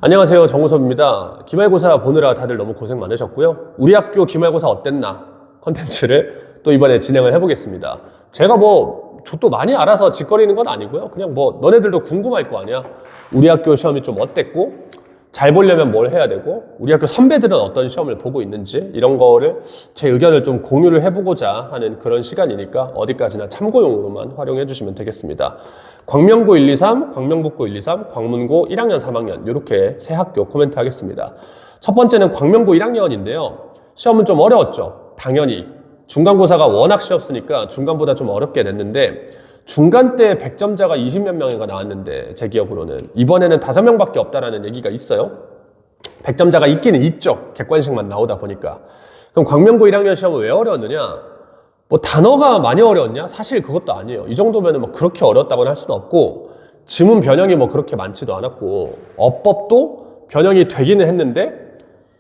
안녕하세요, 정우섭입니다. 기말고사 보느라 다들 너무 고생 많으셨고요. 우리 학교 기말고사 어땠나 컨텐츠를 또 이번에 진행을 해보겠습니다. 제가 또 많이 알아서 짓거리는 건 아니고요. 그냥 너네들도 궁금할 거 아니야. 우리 학교 시험이 좀 어땠고 잘 보려면 뭘 해야 되고 우리 학교 선배들은 어떤 시험을 보고 있는지 이런 거를 제 의견을 좀 공유를 해보고자 하는 그런 시간이니까 어디까지나 참고용으로만 활용해 주시면 되겠습니다. 광명고 1, 2, 3, 광명북고 1, 2, 3, 광문고 1학년, 3학년 이렇게 세 학교 코멘트 하겠습니다. 첫 번째는 광명고 1학년인데요. 시험은 좀 어려웠죠. 당연히 중간고사가 워낙 쉬웠으니까 중간보다 좀 어렵게 냈는데 중간 때 100점자가 20몇 명이가 나왔는데 제 기억으로는 이번에는 5명밖에 없다라는 얘기가 있어요. 100점자가 있기는 있죠. 객관식만 나오다 보니까. 그럼 광명고 1학년 시험은 왜 어려웠느냐? 단어가 많이 어려웠냐? 사실 그것도 아니에요. 이 정도면 그렇게 어렵다고는 할 수는 없고 지문 변형이 그렇게 많지도 않았고 어법도 변형이 되기는 했는데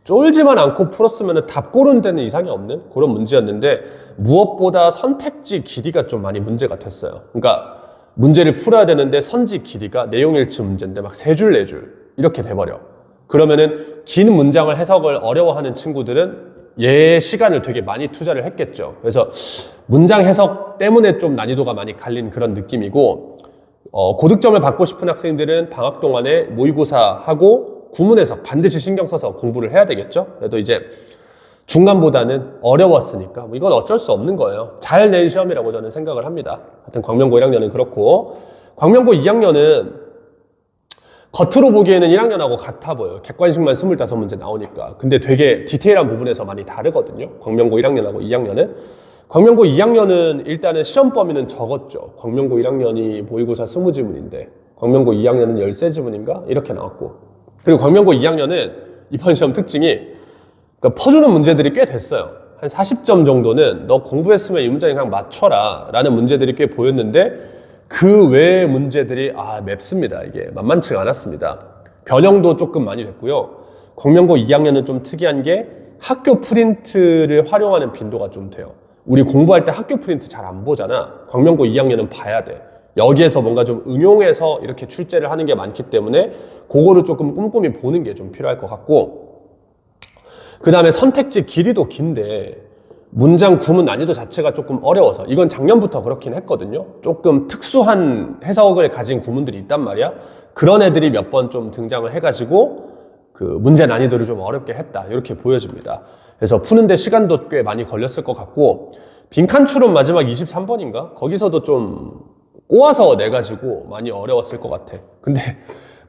쫄지만 않고 풀었으면 답 고르는 데는 이상이 없는 그런 문제였는데 무엇보다 선택지 길이가 좀 많이 문제가 됐어요. 그러니까 문제를 풀어야 되는데 선지 길이가 내용일치 문제인데 막 3줄, 4줄 이렇게 돼버려. 그러면은 긴 문장을 해석을 어려워하는 친구들은 얘 시간을 되게 많이 투자를 했겠죠. 그래서 문장 해석 때문에 좀 난이도가 많이 갈린 그런 느낌이고 고득점을 받고 싶은 학생들은 방학 동안에 모의고사하고 구문 해석 반드시 신경 써서 공부를 해야 되겠죠. 그래도 이제 중간보다는 어려웠으니까 이건 어쩔 수 없는 거예요. 잘 낸 시험이라고 저는 생각을 합니다. 하여튼 광명고 1학년은 그렇고 광명고 2학년은 겉으로 보기에는 1학년하고 같아 보여요. 객관식만 25문제 나오니까. 근데 되게 디테일한 부분에서 많이 다르거든요. 광명고 1학년하고 2학년은. 광명고 2학년은 일단은 시험 범위는 적었죠. 광명고 1학년이 모의고사 20지문인데 광명고 2학년은 13지문인가? 이렇게 나왔고. 그리고 광명고 2학년은 이번 시험 특징이 퍼주는 문제들이 꽤 됐어요. 한 40점 정도는 너 공부했으면 이 문제는 그냥 맞춰라 라는 문제들이 꽤 보였는데 그 외의 문제들이 맵습니다. 이게 만만치가 않았습니다. 변형도 조금 많이 됐고요. 광명고 2학년은 좀 특이한 게 학교 프린트를 활용하는 빈도가 좀 돼요. 우리 공부할 때 학교 프린트 잘 안 보잖아. 광명고 2학년은 봐야 돼. 여기에서 뭔가 좀 응용해서 이렇게 출제를 하는 게 많기 때문에 그거를 조금 꼼꼼히 보는 게 좀 필요할 것 같고 그 다음에 선택지 길이도 긴데 문장 구문 난이도 자체가 조금 어려워서 이건 작년부터 그렇긴 했거든요. 조금 특수한 해석을 가진 구문들이 있단 말이야. 그런 애들이 몇 번 좀 등장을 해가지고 그 문제 난이도를 좀 어렵게 했다 이렇게 보여집니다. 그래서 푸는데 시간도 꽤 많이 걸렸을 것 같고 빈칸 추론 마지막 23번인가? 거기서도 좀 꼬아서 내가지고 많이 어려웠을 것 같아. 근데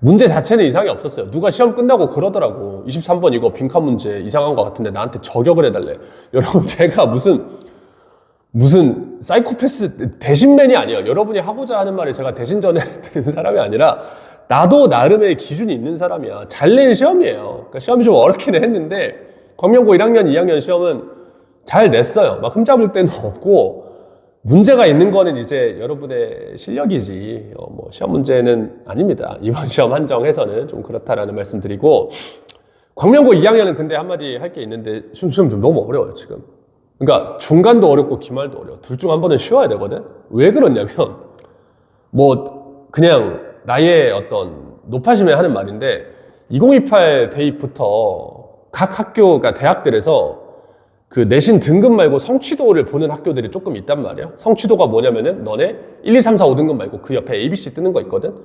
문제 자체는 이상이 없었어요. 누가 시험 끝나고 그러더라고. 23번 이거 빈칸 문제 이상한 것 같은데 나한테 저격을 해달래. 여러분 제가 무슨 사이코패스 대신맨이 아니에요. 여러분이 하고자 하는 말을 제가 대신 전해드리는 사람이 아니라 나도 나름의 기준이 있는 사람이야. 잘 낸 시험이에요. 그러니까 시험이 좀 어렵긴 했는데 광명고 1학년, 2학년 시험은 잘 냈어요. 막 흠잡을 데는 없고 문제가 있는 거는 이제 여러분의 실력이지 시험 문제는 아닙니다. 이번 시험 한정해서는 좀 그렇다라는 말씀 드리고 광명고 2학년은 근데 한마디 할 게 있는데 시험 좀 너무 어려워요 지금. 그러니까 중간도 어렵고 기말도 어려워. 둘 중 한 번은 쉬워야 되거든. 왜 그러냐면 그냥 나의 어떤 높아심에 하는 말인데 2028 대입부터 각 학교, 그러니까 대학들에서 그 내신 등급 말고 성취도를 보는 학교들이 조금 있단 말이야. 성취도가 뭐냐면은 너네 1, 2, 3, 4, 5등급 말고 그 옆에 ABC 뜨는 거 있거든.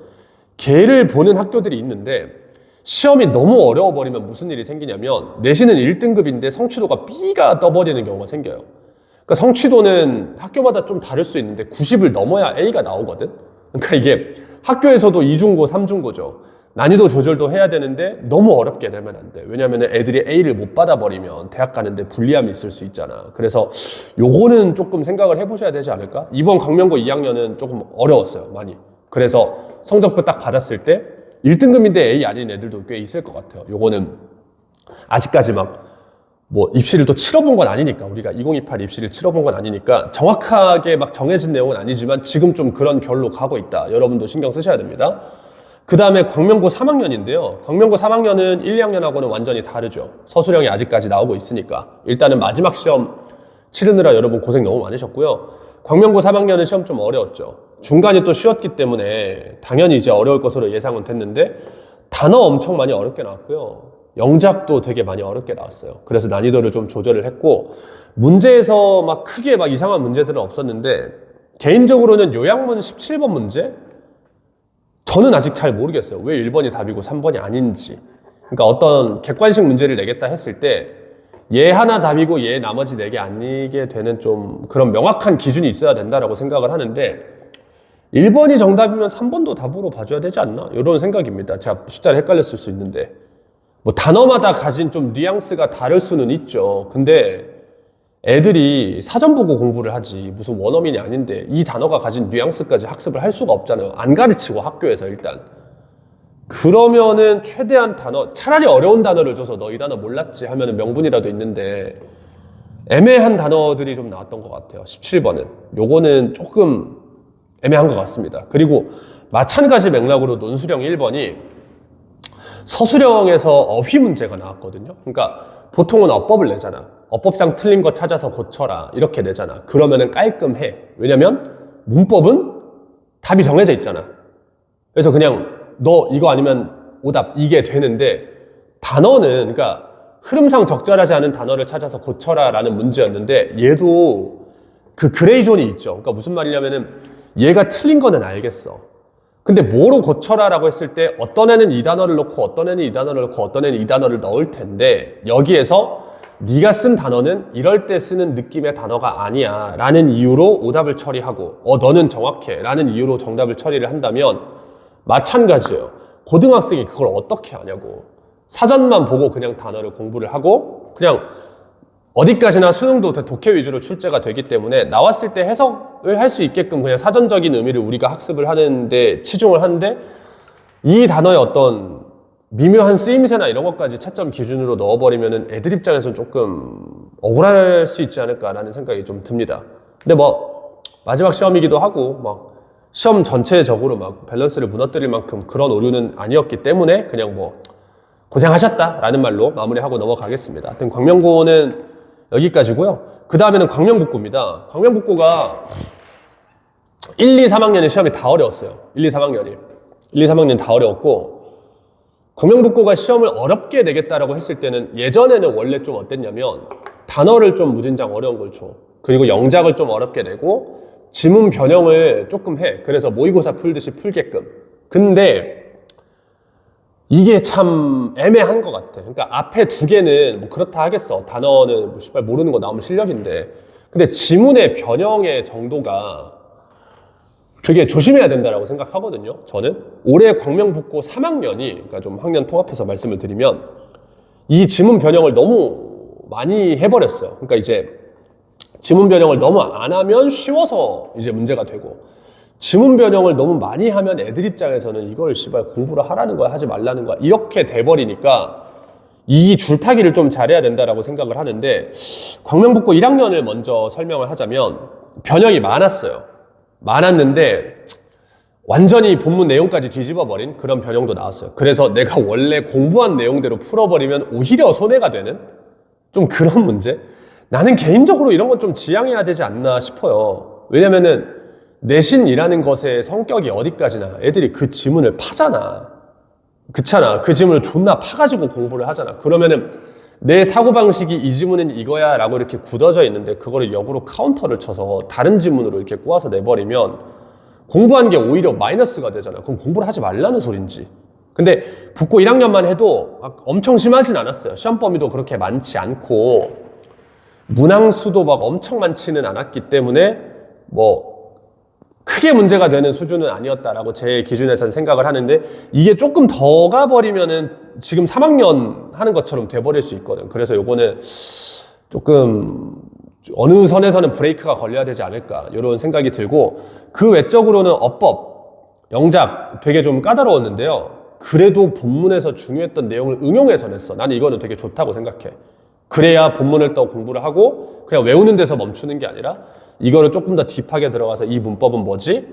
걔를 보는 학교들이 있는데 시험이 너무 어려워버리면 무슨 일이 생기냐면 내신은 1등급인데 성취도가 B가 떠버리는 경우가 생겨요. 그러니까 성취도는 학교마다 좀 다를 수 있는데 90을 넘어야 A가 나오거든. 그러니까 이게 학교에서도 2중고, 3중고죠. 난이도 조절도 해야 되는데 너무 어렵게 내면 안 돼. 왜냐면 애들이 A를 못 받아버리면 대학 가는데 불리함이 있을 수 있잖아. 그래서 요거는 조금 생각을 해보셔야 되지 않을까? 이번 광명고 2학년은 조금 어려웠어요, 많이. 그래서 성적표 딱 받았을 때 1등급인데 A 아닌 애들도 꽤 있을 것 같아요. 요거는 아직까지 입시를 또 치러본 건 아니니까 우리가 2028 입시를 치러본 건 아니니까 정확하게 정해진 내용은 아니지만 지금 좀 그런 결로 가고 있다. 여러분도 신경 쓰셔야 됩니다. 그 다음에 광명고 3학년인데요. 광명고 3학년은 1, 2학년하고는 완전히 다르죠. 서술형이 아직까지 나오고 있으니까. 일단은 마지막 시험 치르느라 여러분 고생 너무 많으셨고요. 광명고 3학년은 시험 좀 어려웠죠. 중간이 또 쉬웠기 때문에 당연히 이제 어려울 것으로 예상은 됐는데 단어 엄청 많이 어렵게 나왔고요. 영작도 되게 많이 어렵게 나왔어요. 그래서 난이도를 좀 조절을 했고, 문제에서 막 크게 막 이상한 문제들은 없었는데, 개인적으로는 요약문 17번 문제? 저는 아직 잘 모르겠어요. 왜 1번이 답이고 3번이 아닌지. 그러니까 어떤 객관식 문제를 내겠다 했을 때, 얘 하나 답이고 얘 나머지 4개 아니게 되는 좀 그런 명확한 기준이 있어야 된다라고 생각을 하는데, 1번이 정답이면 3번도 답으로 봐줘야 되지 않나? 이런 생각입니다. 제가 숫자를 헷갈렸을 수 있는데. 뭐 단어마다 가진 좀 뉘앙스가 다를 수는 있죠. 근데 애들이 사전 보고 공부를 하지 무슨 원어민이 아닌데 이 단어가 가진 뉘앙스까지 학습을 할 수가 없잖아요. 안 가르치고 학교에서 일단. 그러면은 최대한 단어, 차라리 어려운 단어를 줘서 너 이 단어 몰랐지 하면은 명분이라도 있는데 애매한 단어들이 좀 나왔던 것 같아요. 17번은. 요거는 조금 애매한 것 같습니다. 그리고 마찬가지 맥락으로 논술형 1번이 서술형에서 어휘 문제가 나왔거든요. 그러니까 보통은 어법을 내잖아. 어법상 틀린 거 찾아서 고쳐라 이렇게 내잖아. 그러면은 깔끔해. 왜냐면 문법은 답이 정해져 있잖아. 그래서 그냥 너 이거 아니면 오답 이게 되는데, 단어는 그러니까 흐름상 적절하지 않은 단어를 찾아서 고쳐라 라는 문제였는데, 얘도 그 그레이 존이 있죠. 그러니까 무슨 말이냐면은 얘가 틀린 거는 알겠어. 근데 뭐로 고쳐라 라고 했을 때 어떤 애는 이 단어를 넣고 어떤 애는 이 단어를 넣고 어떤 애는 이 단어를 넣을 텐데, 여기에서 네가 쓴 단어는 이럴 때 쓰는 느낌의 단어가 아니야 라는 이유로 오답을 처리하고, 너는 정확해 라는 이유로 정답을 처리를 한다면 마찬가지예요. 고등학생이 그걸 어떻게 아냐고. 사전만 보고 그냥 단어를 공부를 하고 그냥 어디까지나 수능도 독해 위주로 출제가 되기 때문에 나왔을 때 해석을 할 수 있게끔 그냥 사전적인 의미를 우리가 학습을 하는데 치중을 하는데, 이 단어의 어떤 미묘한 쓰임새나 이런 것까지 채점 기준으로 넣어버리면은 애들 입장에서는 조금 억울할 수 있지 않을까라는 생각이 좀 듭니다. 근데 뭐 마지막 시험이기도 하고 막 시험 전체적으로 막 밸런스를 무너뜨릴 만큼 그런 오류는 아니었기 때문에 그냥 뭐 고생하셨다라는 말로 마무리하고 넘어가겠습니다. 하여튼 광명고는 여기까지고요. 그 다음에는 광명북고입니다. 광명북고가 1, 2, 3학년의 시험이 다 어려웠어요. 1, 2, 3학년 다 어려웠고, 광명북고가 시험을 어렵게 내겠다라고 했을 때는 예전에는 원래 좀 어땠냐면 단어를 좀 무진장 어려운 걸 줘. 그리고 영작을 좀 어렵게 내고 지문 변형을 조금 해. 그래서 모의고사 풀듯이 풀게끔. 근데 이게 참 애매한 것 같아. 그러니까 앞에 2개는 뭐 그렇다 하겠어. 단어는 뭐 씨발 모르는 거 나오면 실력인데. 근데 지문의 변형의 정도가 되게 조심해야 된다라고 생각하거든요. 저는 올해 광명북고 3학년이, 그러니까 좀 학년 통합해서 말씀을 드리면 이 지문 변형을 너무 많이 해버렸어요. 그러니까 이제 지문 변형을 너무 안 하면 쉬워서 이제 문제가 되고, 지문 변형을 너무 많이 하면 애들 입장에서는 이걸 씨발 공부를 하라는 거야 하지 말라는 거야 이렇게 돼버리니까 이 줄타기를 좀 잘해야 된다라고 생각을 하는데, 광명북고 1학년을 먼저 설명을 하자면 변형이 많았어요. 많았는데 완전히 본문 내용까지 뒤집어버린 그런 변형도 나왔어요. 그래서 내가 원래 공부한 내용대로 풀어버리면 오히려 손해가 되는 좀 그런 문제? 나는 개인적으로 이런 건 좀 지양해야 되지 않나 싶어요. 왜냐면은 내신이라는 것의 성격이 어디까지나 애들이 그 지문을 파잖아. 그렇잖아. 그 지문을 존나 파가지고 공부를 하잖아. 그러면은 내 사고방식이 이 지문은 이거야 라고 이렇게 굳어져 있는데 그거를 역으로 카운터를 쳐서 다른 지문으로 이렇게 꼬아서 내버리면 공부한 게 오히려 마이너스가 되잖아. 그럼 공부를 하지 말라는 소린지. 근데 북고 1학년만 해도 엄청 심하진 않았어요. 시험 범위도 그렇게 많지 않고 문항수도 막 엄청 많지는 않았기 때문에 뭐 크게 문제가 되는 수준은 아니었다라고 제 기준에서는 생각을 하는데, 이게 조금 더 가버리면은 지금 3학년 하는 것처럼 돼버릴 수 있거든. 그래서 요거는 조금 어느 선에서는 브레이크가 걸려야 되지 않을까 이런 생각이 들고, 그 외적으로는 어법, 영작 되게 좀 까다로웠는데요. 그래도 본문에서 중요했던 내용을 응용해서 냈어. 나는 이거는 되게 좋다고 생각해. 그래야 본문을 또 공부를 하고 그냥 외우는 데서 멈추는 게 아니라 이거를 조금 더 딥하게 들어가서 이 문법은 뭐지?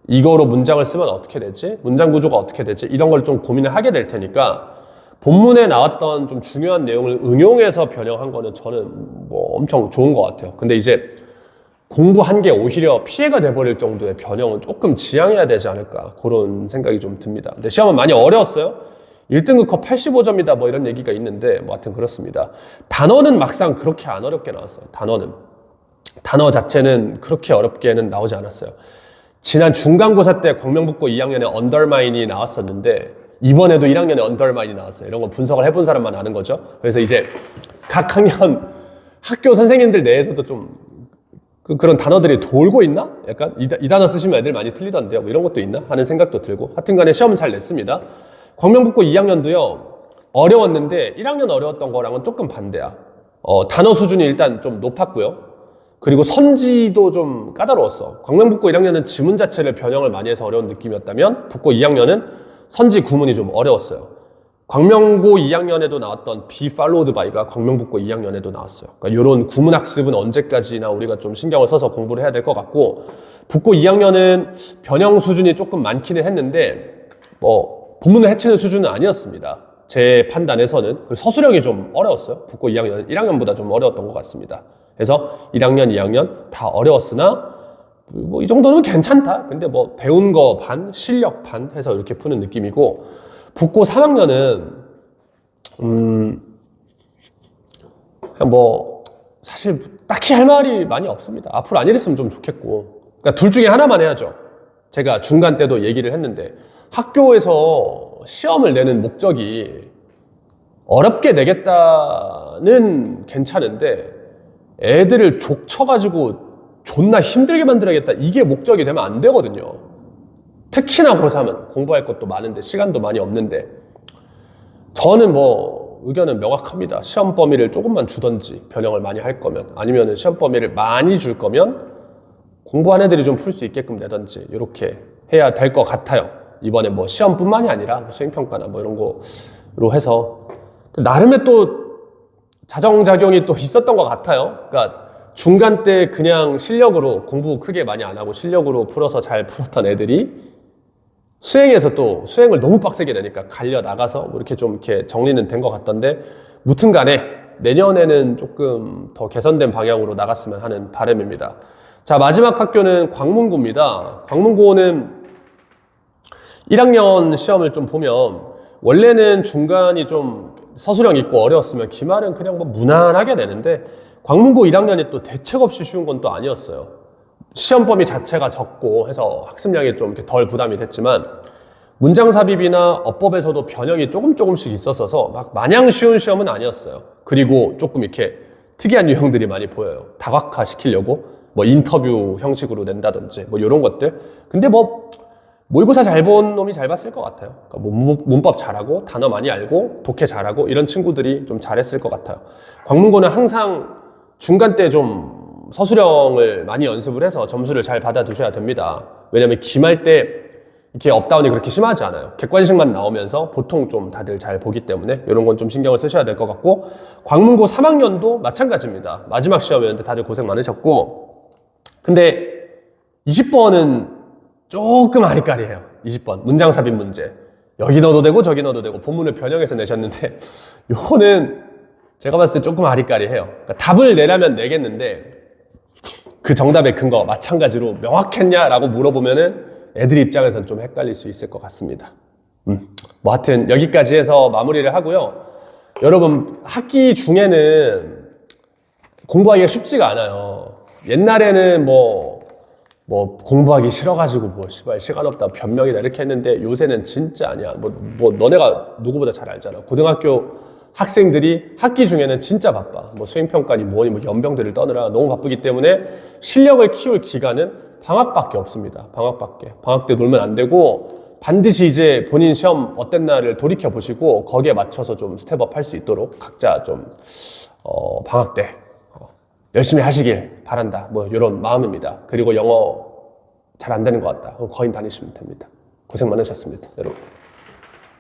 이거로 문장을 쓰면 어떻게 되지? 문장 구조가 어떻게 되지? 이런 걸 좀 고민을 하게 될 테니까 본문에 나왔던 좀 중요한 내용을 응용해서 변형한 거는 저는 뭐 엄청 좋은 것 같아요. 근데 이제 공부한 게 오히려 피해가 돼버릴 정도의 변형은 조금 지양해야 되지 않을까 그런 생각이 좀 듭니다. 근데 시험은 많이 어려웠어요. 1등급 컷 85점이다 뭐 이런 얘기가 있는데 뭐 하여튼 그렇습니다. 단어는 막상 그렇게 안 어렵게 나왔어요. 단어 자체는 그렇게 어렵게는 나오지 않았어요. 지난 중간고사 때 광명북고 2학년에 언더마인이 나왔었는데 이번에도 1학년에 언더마인이 나왔어요. 이런 거 분석을 해본 사람만 아는 거죠. 그래서 이제 각 학년 학교 선생님들 내에서도 좀 그런 단어들이 돌고 있나? 약간 이 단어 쓰시면 애들 많이 틀리던데요. 뭐 이런 것도 있나? 하는 생각도 들고 하여튼 간에 시험은 잘 냈습니다. 광명북고 2학년도요. 어려웠는데 1학년 어려웠던 거랑은 조금 반대야. 단어 수준이 일단 좀 높았고요. 그리고 선지도 좀 까다로웠어. 광명북고 1학년은 지문 자체를 변형을 많이 해서 어려운 느낌이었다면 북고 2학년은 선지 구문이 좀 어려웠어요. 광명고 2학년에도 나왔던 be followed by가 광명북고 2학년에도 나왔어요. 그러니까 이런 구문 학습은 언제까지나 우리가 좀 신경을 써서 공부를 해야 될 것 같고 북고 2학년은 변형 수준이 조금 많기는 했는데 뭐 본문을 해치는 수준은 아니었습니다. 제 판단에서는. 서술형이 좀 어려웠어요. 북고 2학년은 1학년보다 좀 어려웠던 것 같습니다. 그래서 1학년, 2학년 다 어려웠으나 뭐 이 정도는 괜찮다. 근데 뭐 배운 거 반, 실력 반 해서 이렇게 푸는 느낌이고 북고 3학년은 그냥 뭐 사실 딱히 할 말이 많이 없습니다. 앞으로 안 이랬으면 좀 좋겠고 그러니까 둘 중에 하나만 해야죠. 제가 중간 때도 얘기를 했는데 학교에서 시험을 내는 목적이 어렵게 내겠다는 괜찮은데 애들을 족쳐가지고 존나 힘들게 만들어야겠다 이게 목적이 되면 안 되거든요. 특히나 고3은 공부할 것도 많은데 시간도 많이 없는데 저는 뭐 의견은 명확합니다. 시험 범위를 조금만 주던지 변형을 많이 할 거면 아니면 시험 범위를 많이 줄 거면 공부한 애들이 좀 풀 수 있게끔 내던지 이렇게 해야 될 것 같아요. 이번에 뭐 시험뿐만이 아니라 수행평가나 뭐 이런 거로 해서 나름의 또 자정작용이 또 있었던 것 같아요. 그러니까 중간 때 그냥 실력으로 공부 크게 많이 안 하고 실력으로 풀어서 잘 풀었던 애들이 수행에서 또 수행을 너무 빡세게 내니까 갈려 나가서 뭐 이렇게 좀 이렇게 정리는 된 것 같던데 무튼 간에 내년에는 조금 더 개선된 방향으로 나갔으면 하는 바람입니다. 자, 마지막 학교는 광문고입니다. 광문고는 1학년 시험을 좀 보면 원래는 중간이 좀 서술형 있고 어려웠으면 기말은 그냥 뭐 무난하게 내는데 광문고 1학년이 또 대책 없이 쉬운 건 또 아니었어요. 시험 범위 자체가 적고 해서 학습량이 좀 이렇게 덜 부담이 됐지만 문장 삽입이나 어법에서도 변형이 조금씩 있었어서 막 마냥 쉬운 시험은 아니었어요. 그리고 조금 이렇게 특이한 유형들이 많이 보여요. 다각화 시키려고 뭐 인터뷰 형식으로 낸다든지 뭐 이런 것들. 근데 뭐 모의고사 잘 본 놈이 잘 봤을 것 같아요. 그러니까 문법 잘하고 단어 많이 알고 독해 잘하고 이런 친구들이 좀 잘했을 것 같아요. 광문고는 항상 중간 때 좀 서술형을 많이 연습을 해서 점수를 잘 받아두셔야 됩니다. 왜냐면 기말 때 이렇게 업다운이 그렇게 심하지 않아요. 객관식만 나오면서 보통 좀 다들 잘 보기 때문에 이런 건 좀 신경을 쓰셔야 될 것 같고 광문고 3학년도 마찬가지입니다. 마지막 시험이었는데 다들 고생 많으셨고 근데 20번은 조금 아리까리해요. 20번 문장 삽입 문제 여기 넣어도 되고 저기 넣어도 되고 본문을 변형해서 내셨는데 요거는 제가 봤을 때 조금 아리까리해요. 그러니까 답을 내라면 내겠는데 그 정답의 근거 마찬가지로 명확했냐라고 물어보면은 애들 입장에서는 좀 헷갈릴 수 있을 것 같습니다. 뭐 하여튼 여기까지 해서 마무리를 하고요. 여러분 학기 중에는 공부하기가 쉽지가 않아요. 옛날에는 뭐 공부하기 싫어가지고 뭐 시간 없다 변명이다 이렇게 했는데 요새는 진짜 아니야. 뭐 너네가 누구보다 잘 알잖아. 고등학교 학생들이 학기 중에는 진짜 바빠. 뭐 수행평가니 뭐니 뭐 연병들을 떠느라 너무 바쁘기 때문에 실력을 키울 기간은 방학밖에 없습니다. 방학 때 놀면 안 되고 반드시 이제 본인 시험 어땠나를 돌이켜 보시고 거기에 맞춰서 좀 스텝업 할 수 있도록 각자 좀 방학 때 열심히 하시길 바란다. 뭐 이런 마음입니다. 그리고 영어 잘 안 되는 것 같다. 그럼 거인 다니시면 됩니다. 고생 많으셨습니다, 여러분.